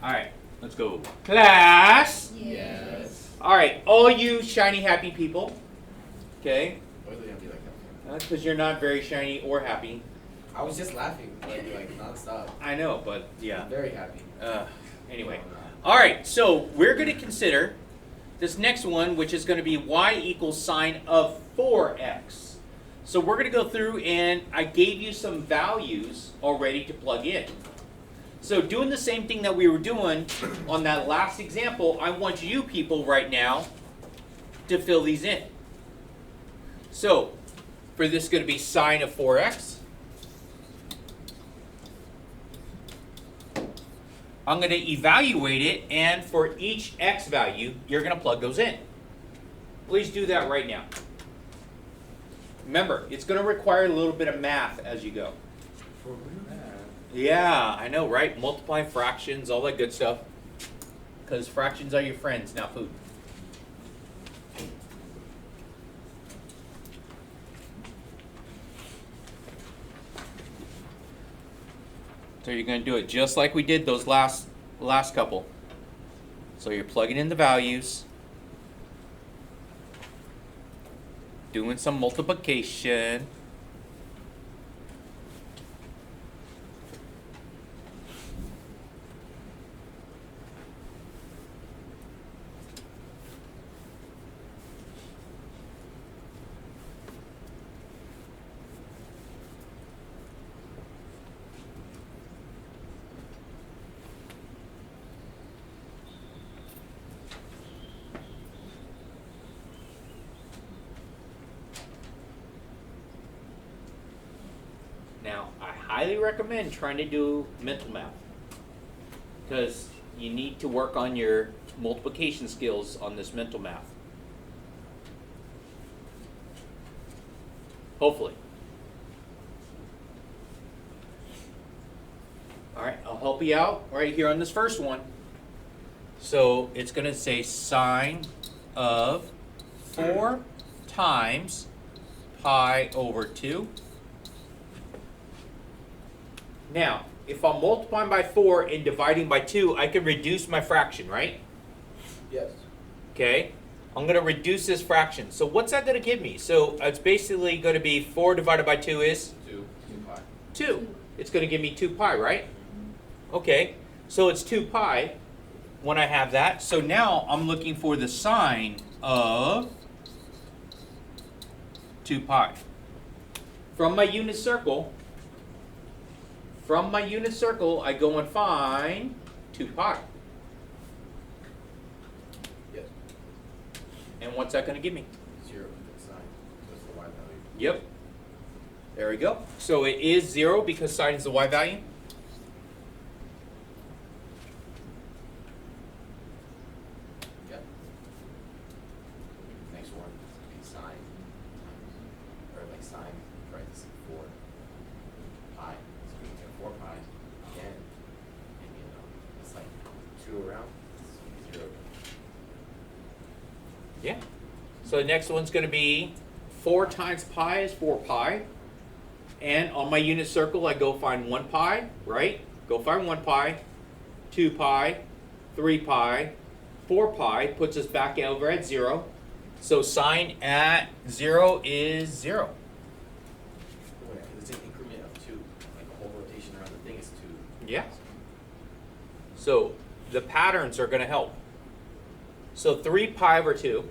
All right, let's go. Class. Yes. All right, all you shiny happy people. Okay. Why do you have to be like that? Because you're not very shiny or happy. I was just laughing, like nonstop. I know, but yeah. I'm very happy. Anyway. No, no. All right, so we're going to consider this next one, which is going to be y equals sine of 4x. So we're going to go through, and I gave you some values already to plug in. So doing the same thing that we were doing on that last example, I want you people right now to fill these in. So for this, going to be sine of 4x. I'm going to evaluate it, and for each x value, you're going to plug those in. Please do that right now. Remember, it's going to require a little bit of math as you go. For real? Yeah, I know, right? Multiplying fractions, all that good stuff. Because fractions are your friends, not food. So you're going to do it just like we did those last couple. So you're plugging in the values, doing some multiplication. Now, I highly recommend trying to do mental math because you need to work on your multiplication skills on this mental math. Hopefully. All right, I'll help you out right here on this first one. So it's going to say sine of 4 times pi over 2. Now, if I'm multiplying by 4 and dividing by 2, I can reduce my fraction, right? Yes. Okay, I'm going to reduce this fraction. So what's that going to give me? So it's basically going to be 4 divided by 2 is? 2 pi. 2. It's going to give me 2 pi, right? Okay, so it's 2 pi when I have that. So now I'm looking for the sine of 2 pi. From my unit circle, I go and find 2 pi. Yes. And what's that going to give me? 0 with the sign. That's the y value. Yep. There we go. So it is 0 because sine is the y value. Yep. Next one would be sine times, or like sine parentheses 4 pi. So we get 4 pi again. And it's like 2 around. It's 0. Yeah. So the next one's going to be 4 times pi is 4 pi. And on my unit circle, I go find 1 pi, right? Go find 1 pi, 2 pi, 3 pi, 4 pi, puts us back over at 0. So sine at 0 is 0. It's an increment of 2. Like a whole rotation around the thing is 2. Yeah. So the patterns are going to help. So 3 pi over 2.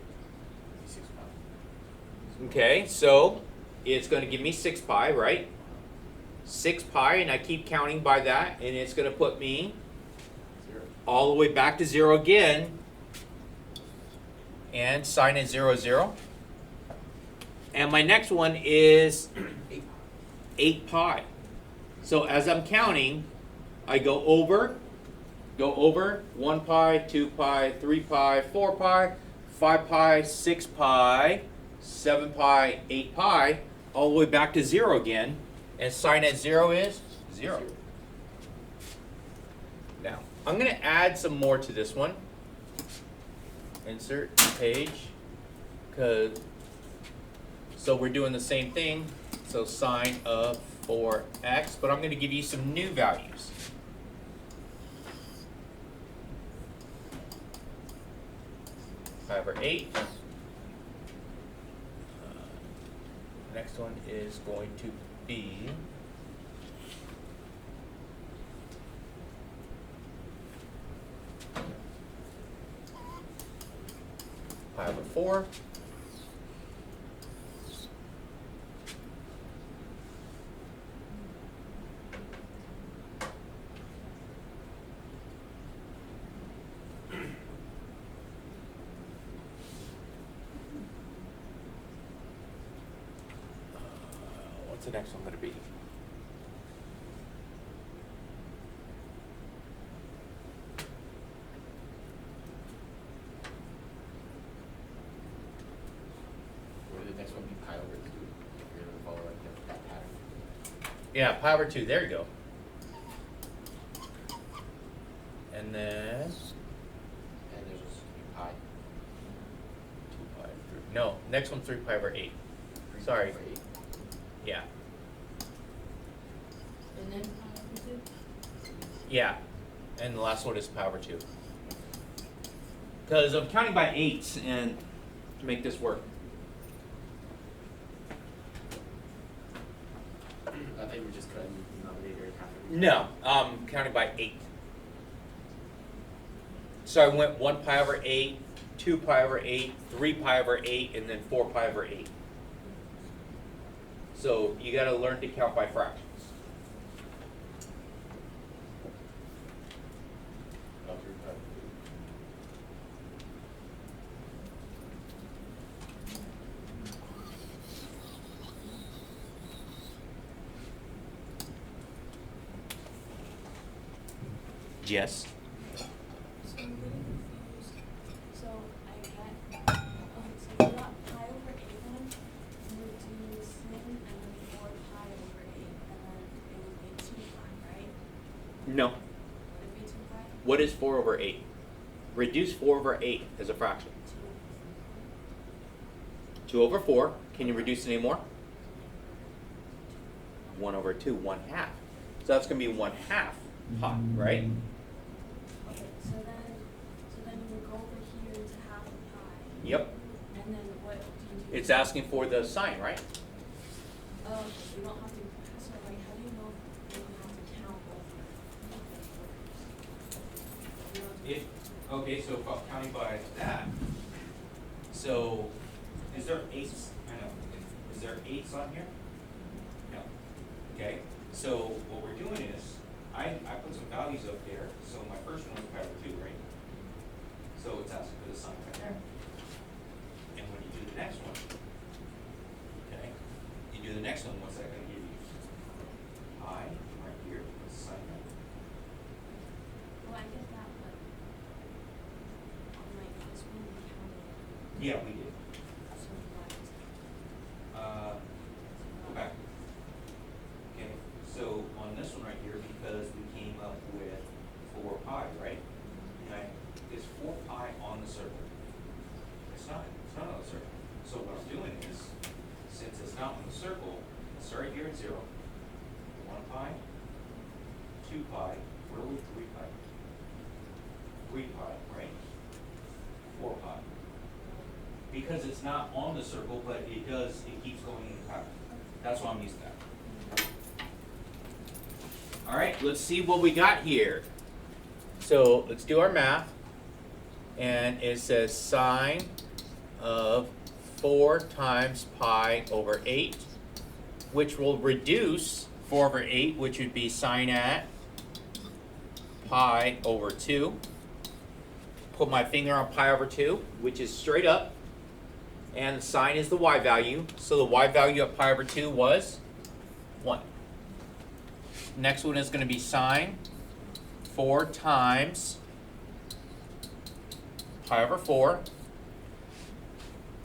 6 pi. Okay, so it's going to give me 6 pi, right? 6 pi, and I keep counting by that, and it's going to put me 0. all the way back to 0 again. And sine is 0, 0. And my next one is 8 pi. So as I'm counting, I go over 1 pi, 2 pi, 3 pi, 4 pi, 5 pi, 6 pi, 7 pi, 8 pi, all the way back to 0 again. And sine at 0 is 0. Now, I'm going to add some more to this one. Insert page. So we're doing the same thing. So sine of 4x, but I'm going to give you some new values. pi over 8. Next one is going to be pi over 4. What's the next one going to be? Or the next one be pi over 2. If you're going to follow like that pattern. Yeah, pi over 2. There you go. And then And there's just pi. 2 pi over 3. No, next one's 3 pi over 8. 3 Sorry. pi over 8. Yeah. And then pi over 2? Yeah. And the last one is pi over 2. Because I'm counting by 8s and to make this work. I thought you were just cutting the denominator in half. No, counting by 8. So I went 1 pi over 8, 2 pi over 8, 3 pi over 8, and then 4 pi over 8. So you got to learn to count by fractions. Oh, 3 pi over 8. Yes. So I'm getting confused. So I get, so you got pi over 8 then, you would do sin and then 4 pi over 8, and then it would be 2 pi, right? No. Would it be 2 pi? What is 4 over 8? Reduce 4 over 8 as a fraction. 2 over 4. Can you reduce any more? 1 over 2, 1 half. So that's going to be 1 half pi, right? Okay, so then you would go over here to half a pi, Yep. and then what do you do? It's asking for the sign, right? Oh, you don't have to, so like, how do you know if you have to count over? You don't do- Okay, so if I'm counting by that, so is there 8s? I know. Is there 8s on here? No. Okay, so what we're doing is, I put some values up there, so my first one was pi over 2, right? So it's asking for the sign right there. And when you do the next one, okay, you do the next one, what's that gonna give you? Pi, right here, what's the sign right? Well, I get that, but on like this one, we counted, Yeah, we did. so what? Go back. Okay, so on this one right here, because we came up with 4 pi, right? Okay, is 4 pi on the circle? It's not on the circle. So what I'm doing is, since it's not on the circle, let's start here at 0. 1 pi, 2 pi, where are we? 3 pi. 3 pi, right? 4 pi. Because it's not on the circle, but it keeps going in the pattern. That's why I'm using that. All right, let's see what we got here. So let's do our math. And it says sine of 4 times pi over 8, which will reduce 4 over 8, which would be sine at pi over 2. Put my finger on pi over 2, which is straight up. And the sine is the y value. So the y value of pi over 2 was 1. Next one is going to be sine 4 times pi over 4.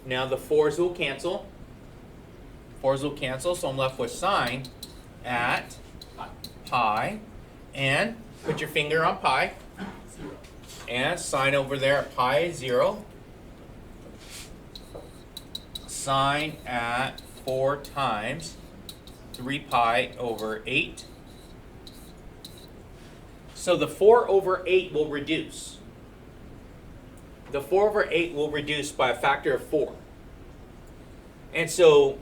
Now the 4's will cancel. 4's will cancel, so I'm left with sine at pi. And put your finger on pi. 0. And sine over there at pi is 0. Sine at 4 times 3 pi over 8. So the 4 over 8 will reduce. the 4 over 8 will reduce by a factor of 4. And so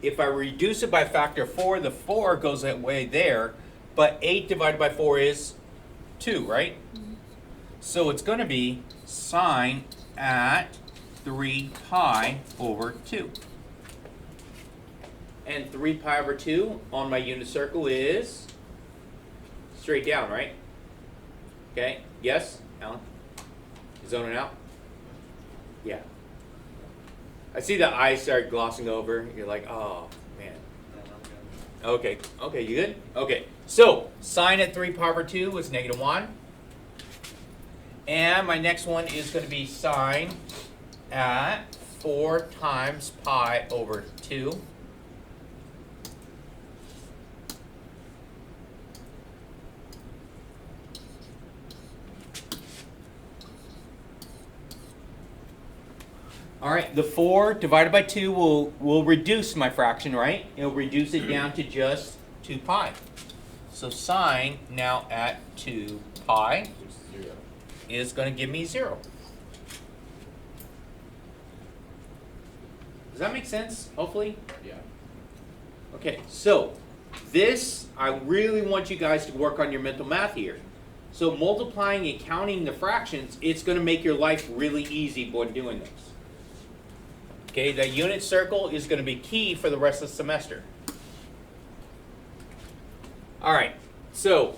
if I reduce it by a factor of 4, the 4 goes away there, but 8 divided by 4 is 2, right? So it's going to be sine at 3 pi over 2. And 3 pi over 2 on my unit circle is straight down, right? Okay, yes, Alan? Zoning out? Yeah. I see the eyes start glossing over. You're like, oh, man. Okay, okay, you good? Okay, so sine at 3 pi over 2 is negative 1. And my next one is going to be sine at 4 times pi over 2. All right, the 4 divided by 2 will reduce my fraction, right? It'll reduce it down to just 2 pi. So sine now at 2 pi Which is 0. is going to give me 0. Does that make sense, hopefully? Yeah. Okay, so this, I really want you guys to work on your mental math here. So multiplying and counting the fractions, it's going to make your life really easy when doing this. Okay, the unit circle is going to be key for the rest of the semester. All right, so,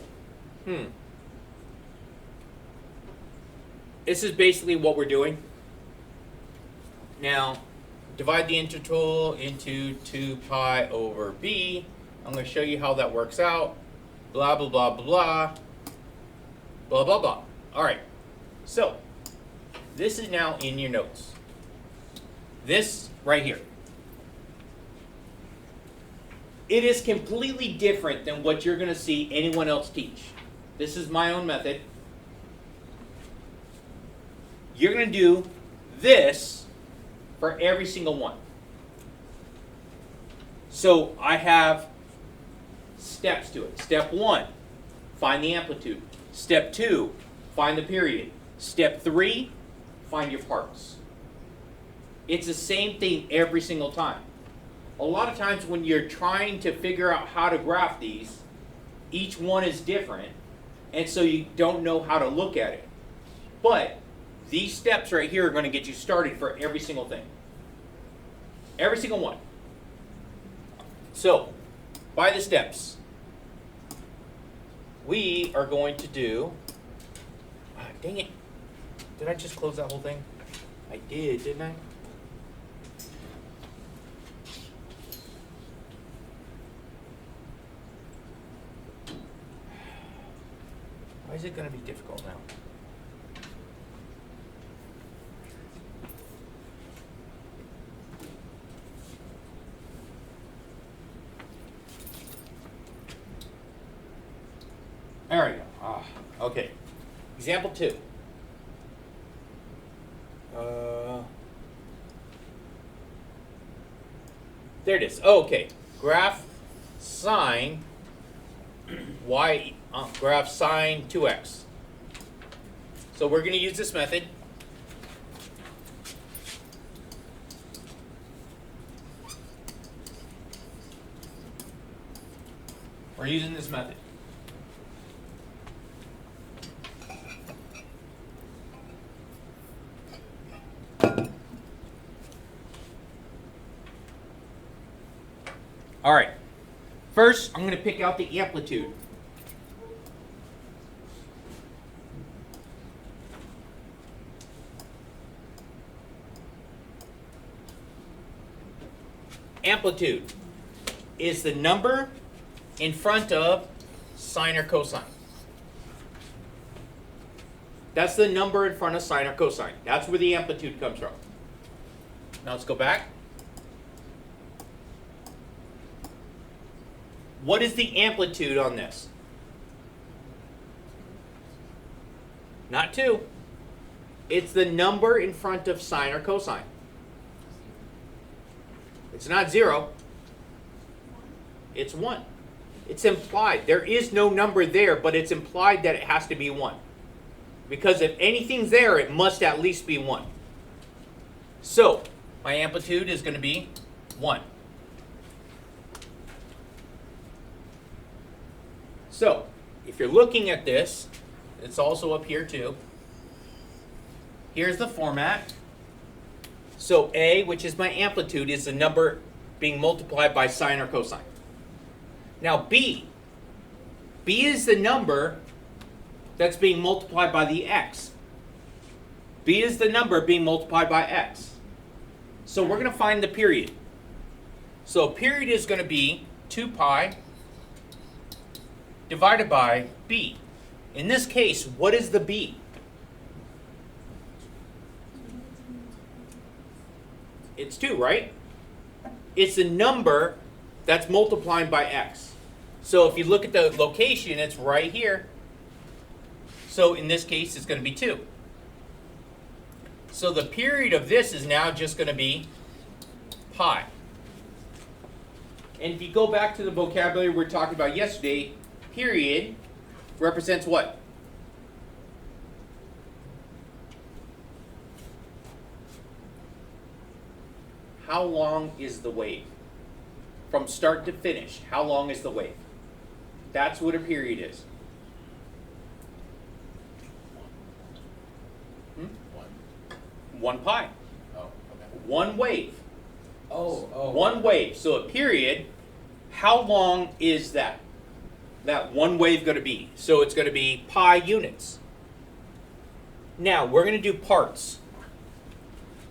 this is basically what we're doing. Now, divide the integral into 2 pi over b. I'm going to show you how that works out. Blah, blah, blah, blah, blah. Blah, blah, blah. All right, so this is now in your notes. This right here. It is completely different than what you're going to see anyone else teach. This is my own method. You're going to do this for every single one. So I have steps to it. Step 1, find the amplitude. Step 2, find the period. Step 3, find your parts. It's the same thing every single time. A lot of times when you're trying to figure out how to graph these, each one is different, and so you don't know how to look at it. But these steps right here are going to get you started for every single thing. Every single one. So, by the steps, we are going to do... dang it. Did I just close that whole thing? I did, didn't I? Why is it going to be difficult now? There we go. Okay. Example 2. There it is. Oh, okay. Graph sine y. Graph sine 2x. So we're going to use this method. We're using this method. All right. First, I'm going to pick out the amplitude. Amplitude is the number in front of sine or cosine. That's the number in front of sine or cosine. That's where the amplitude comes from. Now let's go back. What is the amplitude on this? Not 2. It's the number in front of sine or cosine. It's not 0. It's 1. It's implied. There is no number there, but it's implied that it has to be 1. Because if anything's there, it must at least be 1. So, my amplitude is going to be 1. So, if you're looking at this, it's also up here too. Here's the format. So A, which is my amplitude, is the number being multiplied by sine or cosine. Now B is the number that's being multiplied by the x. B is the number being multiplied by x. So we're going to find the period. So period is going to be 2 pi divided by B. In this case, what is the B? It's 2, right? It's the number that's multiplying by x. So if you look at the location, it's right here. So in this case, it's going to be 2. So the period of this is now just going to be pi. And if you go back to the vocabulary we were talking about yesterday, period represents what? How long is the wave? From start to finish, how long is the wave? That's what a period is. 1 pi. Oh, okay. 1 wave. Oh. 1 wave. So a period, how long is that? That 1 wave going to be? So it's going to be pi units. Now we're going to do parts.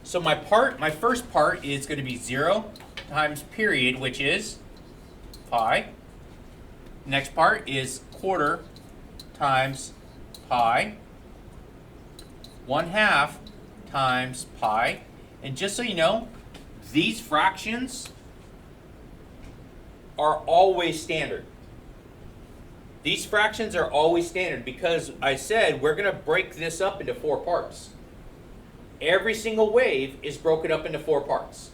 So my first part is going to be 0 times period, which is pi. Next part is quarter times pi. 1/2 times pi. And just so you know, these fractions are always standard. These fractions are always standard because I said we're going to break this up into 4 parts. Every single wave is broken up into 4 parts.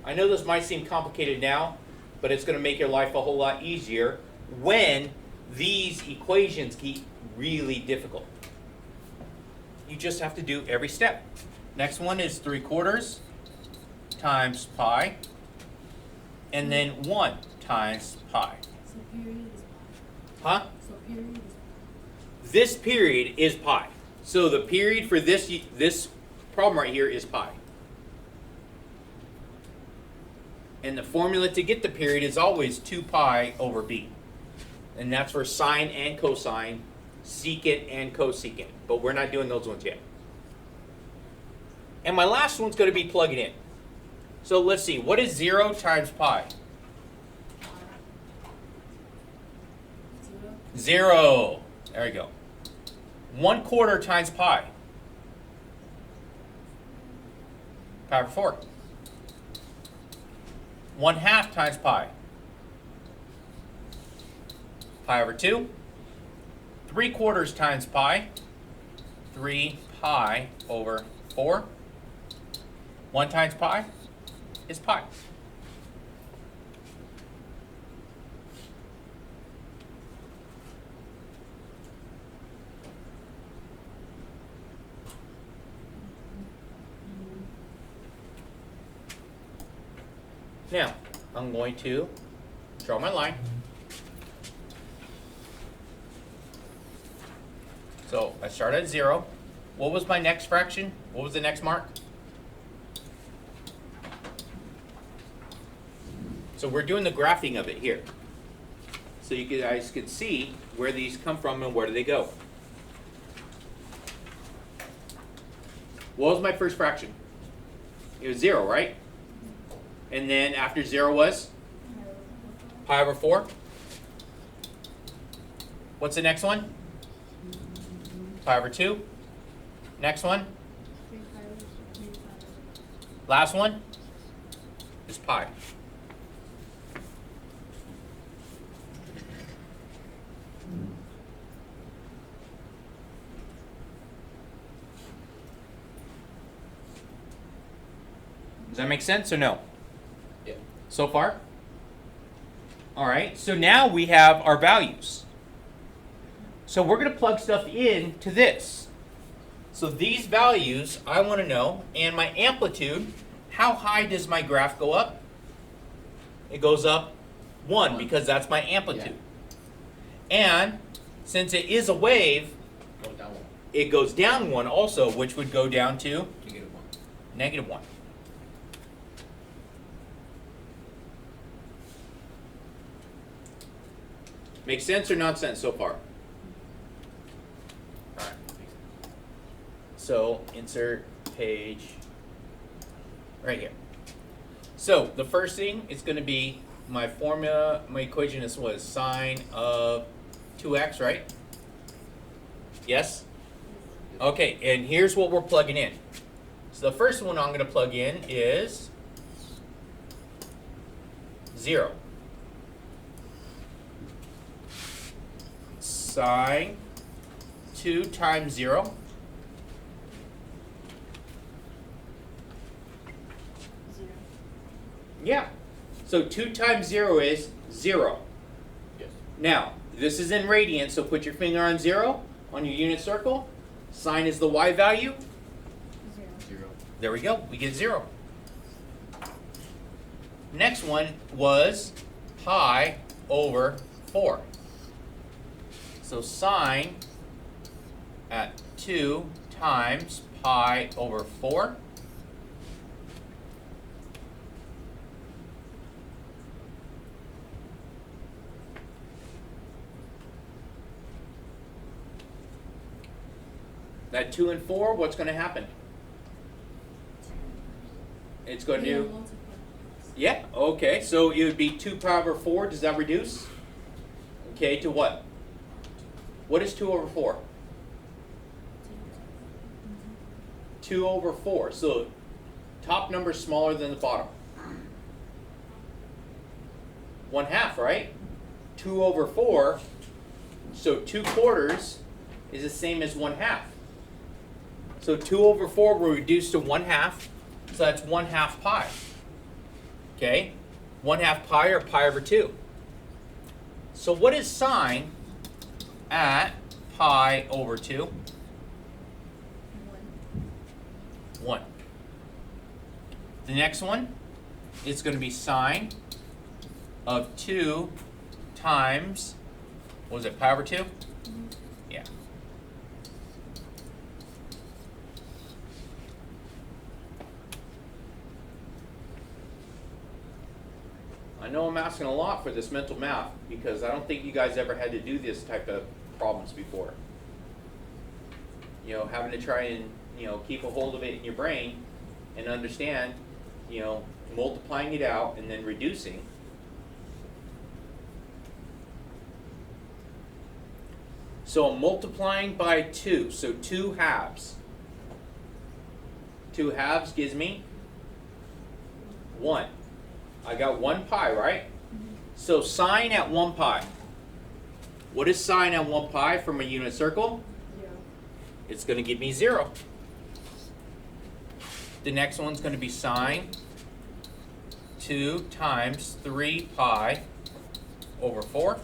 I know this might seem complicated now, but it's going to make your life a whole lot easier when these equations get really difficult. You just have to do every step. Next one is 3/4 times pi, and then 1 times pi. So period is pi. Huh? So period is pi. This period is pi. So the period for this problem right here is pi. And the formula to get the period is always 2 pi over b. And that's for sine and cosine, secant and cosecant. But we're not doing those ones yet. And my last one's going to be plugging in. So let's see, what is 0 times pi? 0. There we go. 1/4 times pi. Pi over 4. 1/2 times pi. Pi over 2. 3/4 times pi. 3 pi over 4. 1 times pi is pi. Now, I'm going to draw my line. So I start at 0. What was my next fraction? What was the next mark? So we're doing the graphing of it here. So you guys can see where these come from and where do they go. What was my first fraction? It was 0, right? And then after 0 was? Pi over 4. What's the next one? Pi over 2. Next one? Last one is pi. Does that make sense or no? Yeah. So far? All right, so now we have our values. So we're going to plug stuff into this. So these values I want to know, and my amplitude, how high does my graph go up? It goes up 1 because that's my amplitude. And since it is a wave, Go down one. it goes down 1 also, which would go down to Negative one. -1. Make sense or nonsense so far? Alright. So insert page right here. So the first thing is going to be my formula, my equation is was sine of 2x, right? Yes? Okay, and here's what we're plugging in. So the first one I'm going to plug in is 0. Sine 2 times 0. 0. Yeah. So 2 times 0 is 0. Yes. Now, this is in radians, so put your finger on 0 on your unit circle. Sine is the y value. 0. 0. There we go. We get 0. Next one was pi over 4. So sine at 2 times pi over 4. That 2 and 4, what's going to happen? It's going Yeah, to, multiply. yeah, okay. So it would be 2 pi over 4. Does that reduce? Okay, to what? What is 2 over 4? 2 over 4. So top number is smaller than the bottom. 1/2, right? 2 over 4. So 2 quarters is the same as 1/2. So 2 over 4 will reduce to 1/2. So that's 1/2 pi. Okay? 1/2 pi or pi over 2. So what is sine at pi over 2? 1. 1. The next one is going to be sine of 2 times, what was it, pi over 2? Yeah. I know I'm asking a lot for this mental math because I don't think you guys ever had to do this type of problems before. You know, having to try and, keep a hold of it in your brain and understand, multiplying it out and then reducing. So I'm multiplying by 2, so 2 halves. 2 halves gives me 1. I got 1 pi, right? So sine at 1 pi. What is sine at 1 pi from a unit circle? 0. It's going to give me 0. The next one's going to be sine 2 times 3 pi over 4.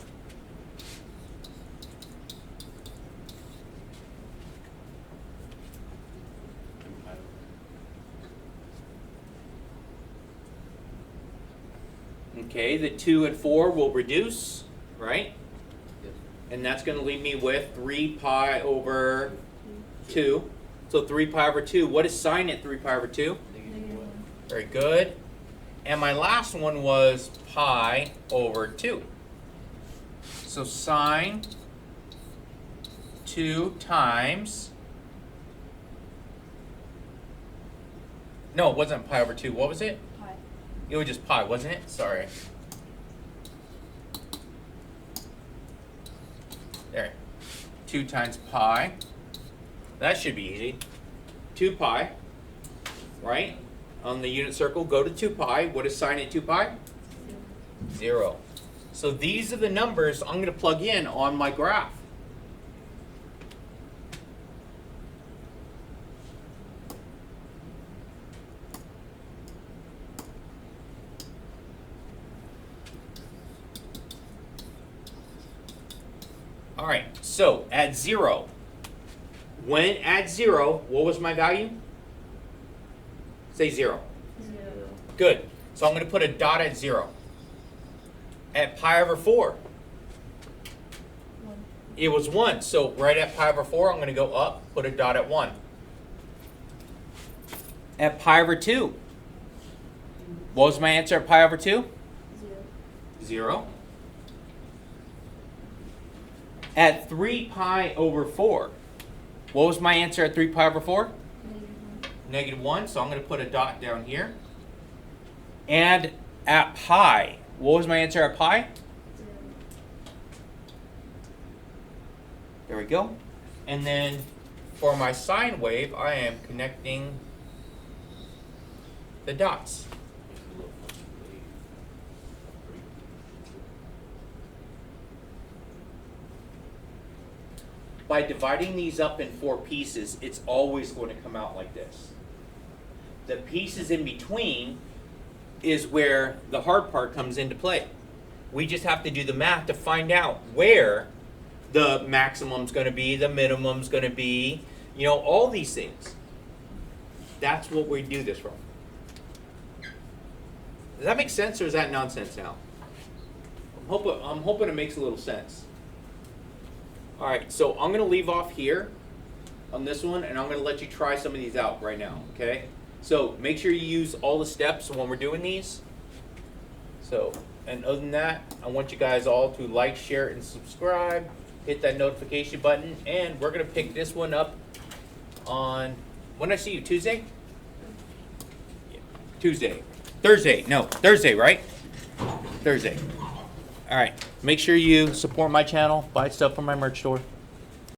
Okay, the 2 and 4 will reduce, right? Yes. And that's going to leave me with 3 pi over 2. So 3 pi over 2. What is sine at 3 pi over 2? Negative 1. Very good. And my last one was pi over 2. So sine 2 times, no, it wasn't pi over 2. What was it? Pi. It was just pi, wasn't it? Sorry. There. 2 times pi. That should be easy. 2 pi, right? On the unit circle, go to 2 pi. What is sine at 2 pi? 0. So these are the numbers I'm going to plug in on my graph. All right, So at 0, when at 0, what was my value? Say 0. 0. Good. So I'm going to put a dot at 0. At pi over 4, 1. it was 1. So right at pi over 4, I'm going to go up, put a dot at 1. At pi over 2, what was my answer at pi over 2? 0. 0. At 3 pi over 4, what was my answer at 3 pi over 4? -1. -1, so I'm going to put a dot down here. And at pi, what was my answer at pi? 0. There we go. And then for my sine wave, I am connecting the dots. By dividing these up in 4 pieces, it's always going to come out like this. The pieces in between is where the hard part comes into play. We just have to do the math to find out where the maximum's going to be, the minimum's going to be, you know, all these things. That's what we do this from. Does that make sense, or is that nonsense now? I'm hoping it makes a little sense. All right, so I'm going to leave off here on this one, and I'm going to let you try some of these out right now, okay? So make sure you use all the steps when we're doing these. So, and other than that, I want you guys all to like, share, and subscribe. Hit that notification button, and we're going to pick this one up on, when did I see you, Tuesday? Yeah, Tuesday. Thursday, right? Thursday. All right, make sure you support my channel, buy stuff from my merch store.